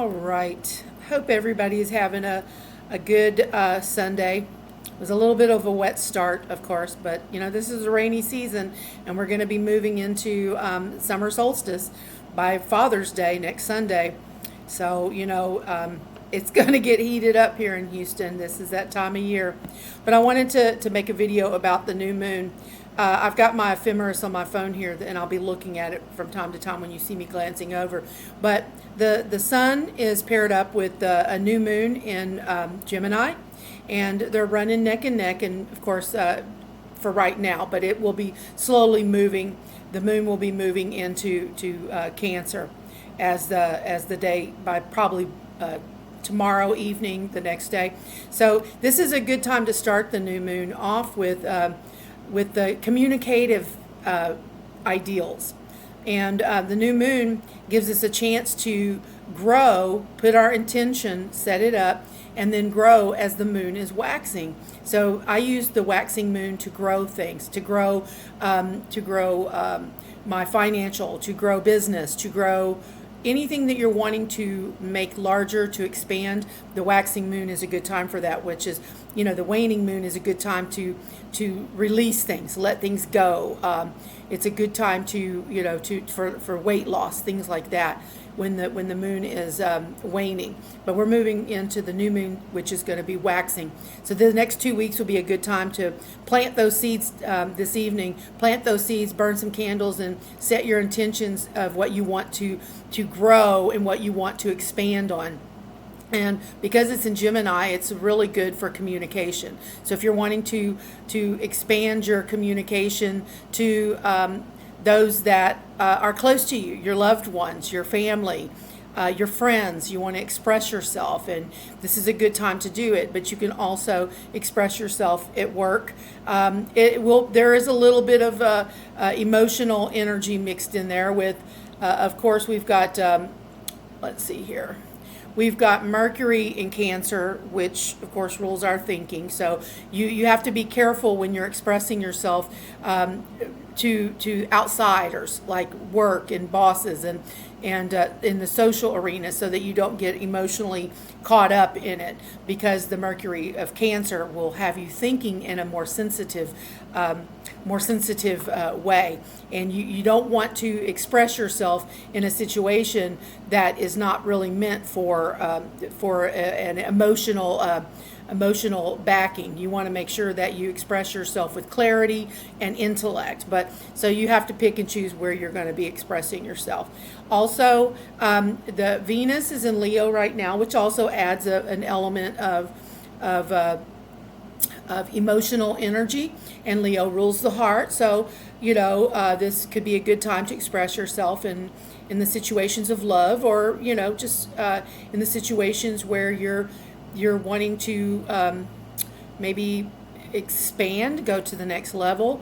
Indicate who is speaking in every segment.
Speaker 1: All right. Hope everybody is having a good Sunday. It was a little bit of a wet start, of course, but this is a rainy season, and we're going to be moving into summer solstice by Father's Day next Sunday. So, it's going to get heated up here in Houston. This is that time of year. But I wanted to make a video about the new moon. I've got my ephemeris on my phone here, and I'll be looking at it from time to time when you see me glancing over. But the sun is paired up with a new moon in Gemini, and they're running neck and neck. And of course, for right now, but it will be slowly moving. The moon will be moving into Cancer as the day by probably tomorrow evening, the next day. So this is a good time to start the new moon off with the communicative ideals. And the new moon gives us a chance to grow, put our intention, set it up, and then grow as the moon is waxing. So I use the waxing moon to grow things, to grow my financial, to grow business, to grow anything that you're wanting to make larger, to expand. The waxing moon is a good time for that, which is, the waning moon is a good time to release things, let things go. It's a good time for weight loss, things like that, when the moon is waning. But we're moving into the new moon, which is going to be waxing. So the next 2 weeks will be a good time to plant those seeds this evening. Plant those seeds, burn some candles, and set your intentions of what you want to grow and what you want to expand on. And because it's in Gemini, it's really good for communication. So if you're wanting to expand your communication to those that are close to you, your loved ones, your family, your friends, you want to express yourself, and this is a good time to do it. But you can also express yourself at work. There is a little bit of emotional energy mixed in there with, of course, we've got, let's see here. We've got Mercury in Cancer, which of course rules our thinking. So you have to be careful when you're expressing yourself to outsiders like work and bosses and in the social arena, so that you don't get emotionally caught up in it, because the Mercury of Cancer will have you thinking in a more sensitive way, and you don't want to express yourself in a situation that is not really meant for an emotional backing. You want to make sure that you express yourself with clarity and intellect. But so you have to pick and choose where you're going to be expressing yourself. Also, the Venus is in Leo right now, which also adds an element of emotional energy, and Leo rules the heart. So this could be a good time to express yourself in the situations of love, or just in the situations where you're wanting to maybe expand, go to the next level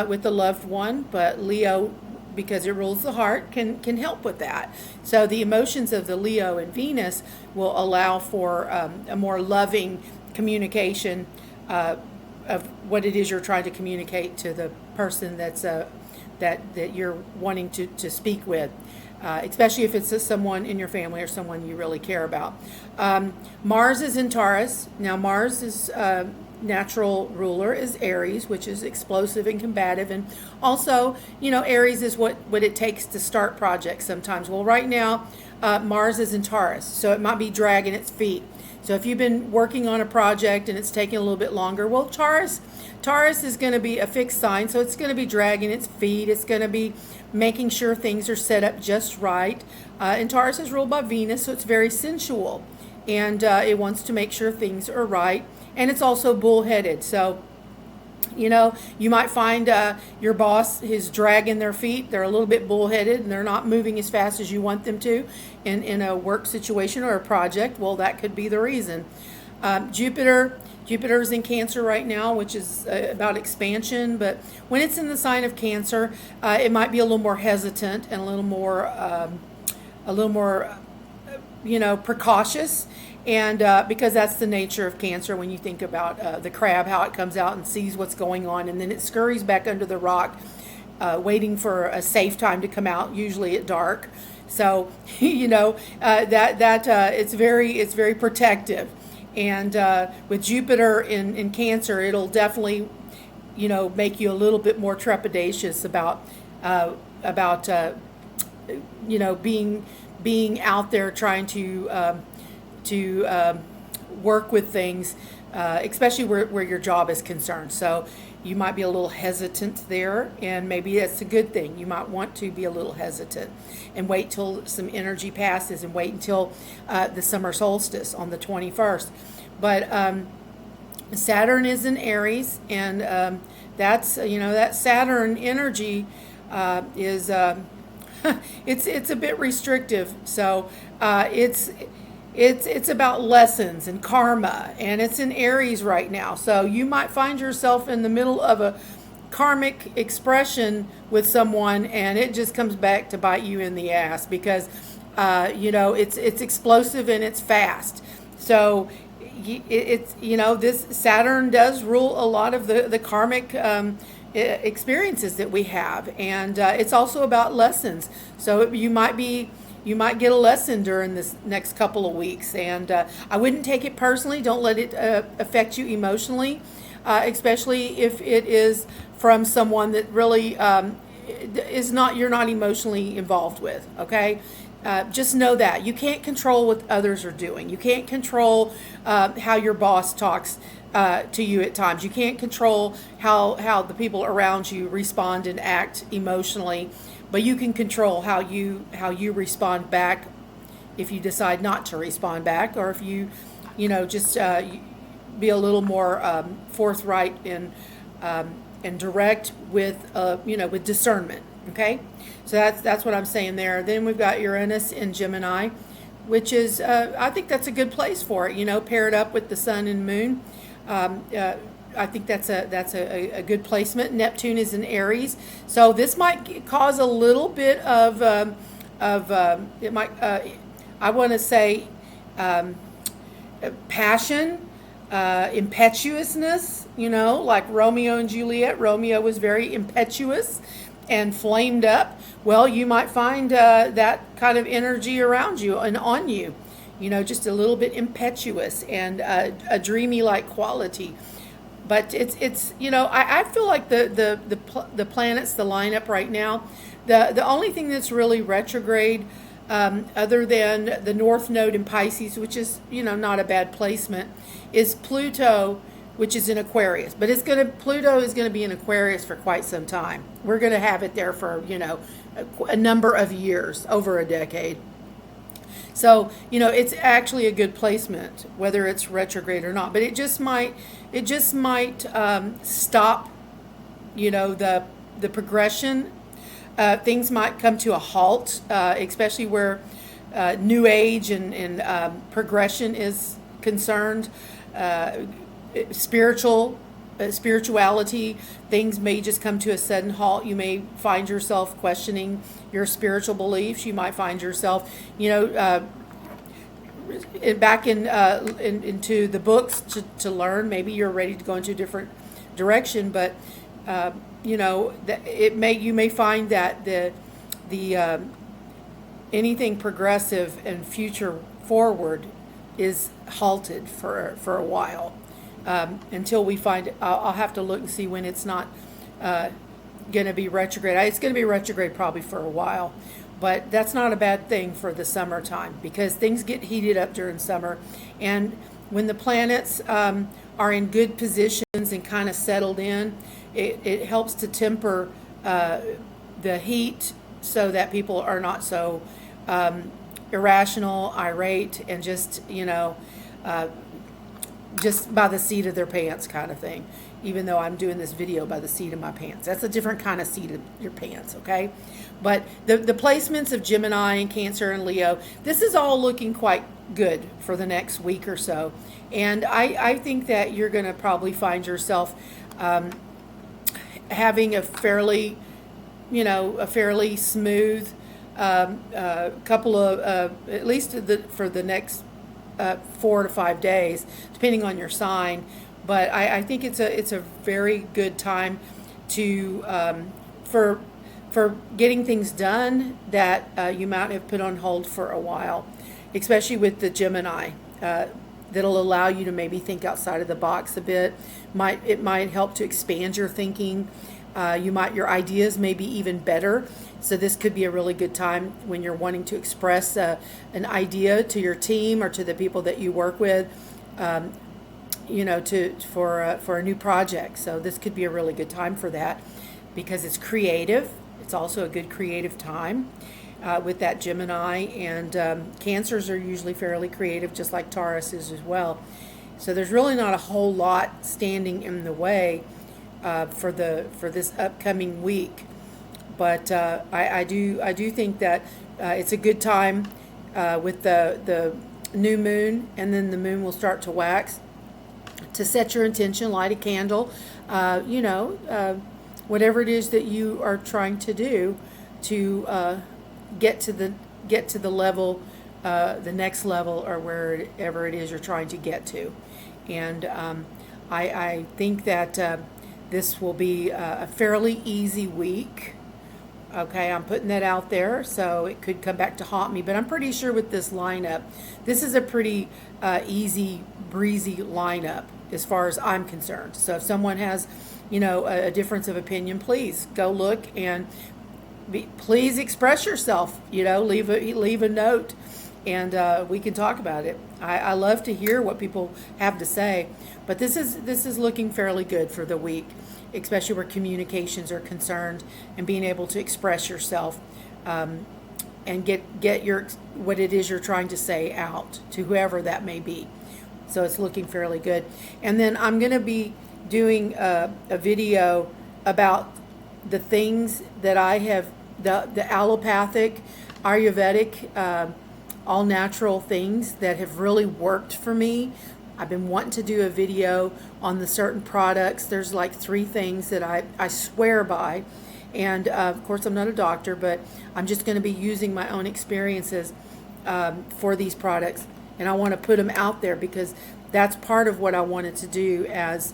Speaker 1: with the loved one. But Leo, because it rules the heart, can help with that. So the emotions of the Leo and Venus will allow for a more loving communication of what it is you're trying to communicate to the person that you're wanting to speak with. Especially if it's someone in your family or someone you really care about. Mars is in Taurus. Now Mars' natural ruler is Aries, which is explosive and combative. And also, Aries is what it takes to start projects sometimes. Well, right now, Mars is in Taurus, so it might be dragging its feet. So if you've been working on a project and it's taking a little bit longer, well, Taurus is going to be a fixed sign, so it's going to be dragging its feet. It's going to be making sure things are set up just right. And Taurus is ruled by Venus, so it's very sensual, and it wants to make sure things are right. And it's also bullheaded, so you might find your boss is dragging their feet. They're a little bit bullheaded, and they're not moving as fast as you want them to in a work situation or a project. Well, that could be the reason. Jupiter's in Cancer right now, which is about expansion. But when it's in the sign of Cancer, it might be a little more hesitant and a little more precautious. And because that's the nature of Cancer, when you think about the crab, how it comes out and sees what's going on, and then it scurries back under the rock, waiting for a safe time to come out, usually at dark. So, it's very protective. And with Jupiter in Cancer, it'll definitely, make you a little bit more trepidatious about being out there trying to work with things, especially where your job is concerned. So you might be a little hesitant there, and maybe that's a good thing. You might want to be a little hesitant and wait till some energy passes and wait until the summer solstice on the 21st. But Saturn is in Aries, and that's, that Saturn energy is it's a bit restrictive. So it's about lessons and karma, and it's in Aries right now. So you might find yourself in the middle of a karmic expression with someone, and it just comes back to bite you in the ass because it's explosive and it's fast. So this Saturn does rule a lot of the karmic experiences that we have, and it's also about lessons. So you might get a lesson during this next couple of weeks, and I wouldn't take it personally. Don't let it affect you emotionally, especially if it is from someone that really you're not emotionally involved with. Okay. Just know that you can't control what others are doing. You can't control how your boss talks to you at times. You can't control how the people around you respond and act emotionally, but you can control how you respond back if you decide not to respond back, or if you just be a little more forthright and direct with discernment. Okay, so that's what I'm saying there. Then we've got Uranus in Gemini, which is I think that's a good place for it. Paired up with the Sun and Moon. I think that's a good placement. Neptune is in Aries, so this might cause a little bit of it might I want to say passion, impetuousness. Like Romeo and Juliet. Romeo was very impetuous and flamed up. Well, you might find that kind of energy around you and on you. Just a little bit impetuous and a dreamy like quality. But it's I feel like the planets, the lineup right now, the only thing that's really retrograde, other than the North Node in Pisces, which is not a bad placement, is Pluto, which is in Aquarius. But Pluto is gonna be in Aquarius for quite some time. We're gonna have it there for a number of years, over a decade. So it's actually a good placement, whether it's retrograde or not. But it just might stop the progression. Things might come to a halt, especially where New Age and progression is concerned. Spirituality, things may just come to a sudden halt. You may find yourself questioning your spiritual beliefs. You might find yourself, back into the books to learn. Maybe you're ready to go into a different direction, but you may find that the anything progressive and future forward is halted for a while, until we find. I'll have to look and see when it's not going to be retrograde. It's going to be retrograde probably for a while, but that's not a bad thing for the summertime, because things get heated up during summer, and when the planets are in good positions and kind of settled in, it helps to temper the heat so that people are not so irrational, irate, and just by the seat of their pants kind of thing. Even though I'm doing this video by the seat of my pants, that's a different kind of seat of your pants. Okay, but the placements of Gemini and Cancer and Leo, this is all looking quite good for the next week or so, and I think that you're going to probably find yourself having a fairly smooth couple of at least for the next 4 to 5 days, depending on your sign. But I think it's a very good time to for for getting things done that you might have put on hold for a while, especially with the Gemini. That'll allow you to maybe think outside of the box a bit. It might help to expand your thinking. Your ideas may be even better. So this could be a really good time when you're wanting to express an idea to your team or to the people that you work with, for a new project. So this could be a really good time for that because it's creative. It's also a good creative time with that Gemini, and Cancers are usually fairly creative, just like Taurus is as well. So there's really not a whole lot standing in the way for this upcoming week. But I do think that it's a good time with the new moon, and then the moon will start to wax, to set your intention, light a candle, whatever it is that you are trying to do to get to the level, the next level, or wherever it is you're trying to get to. And I think that this will be a fairly easy week. Okay, I'm putting that out there, so it could come back to haunt me, but I'm pretty sure with this lineup, this is a pretty easy, breezy lineup as far as I'm concerned. So if someone has, a difference of opinion, please go look and please express yourself. Leave a note, and we can talk about it. I love to hear what people have to say, but this is looking fairly good for the week, especially where communications are concerned and being able to express yourself and get what it is you're trying to say out to whoever that may be. So it's looking fairly good. And then I'm going to be doing a video about the things that I have, the allopathic, Ayurvedic, all natural things that have really worked for me. I've been wanting to do a video on the certain products. There's like 3 things that I swear by. And of course, I'm not a doctor, but I'm just going to be using my own experiences for these products. And I want to put them out there because that's part of what I wanted to do as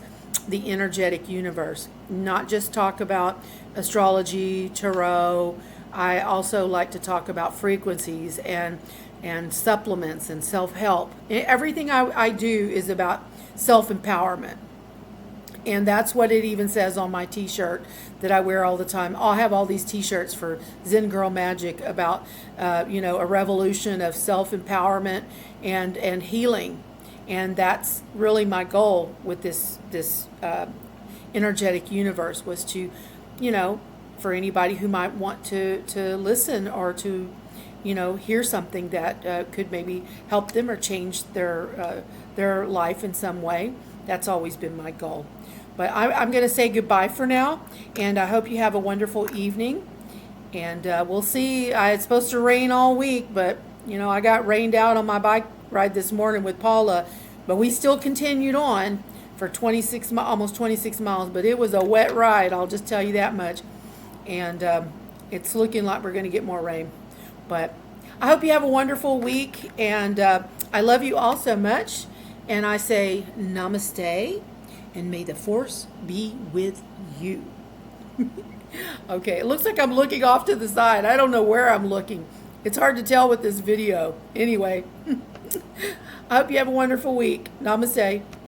Speaker 1: the energetic universe. Not just talk about astrology, tarot. I also like to talk about frequencies and supplements and self-help. Everything I do is about self-empowerment. And that's what it even says on my t-shirt that I wear all the time. I'll have all these t-shirts for Zen Girl Magic about, a revolution of self-empowerment and healing. And that's really my goal with this energetic universe, was to, for anybody who might want to listen or to, hear something that could maybe help them or change their life in some way. That's always been my goal. But I'm going to say goodbye for now, and I hope you have a wonderful evening. And we'll see. It's supposed to rain all week, but, I got rained out on my bike ride this morning with Paula, but we still continued on for almost 26 miles, but it was a wet ride, I'll just tell you that much. And it's looking like we're going to get more rain. But I hope you have a wonderful week, and I love you all so much. And I say namaste, and may the force be with you. Okay, it looks like I'm looking off to the side. I don't know where I'm looking. It's hard to tell with this video. Anyway, I hope you have a wonderful week. Namaste.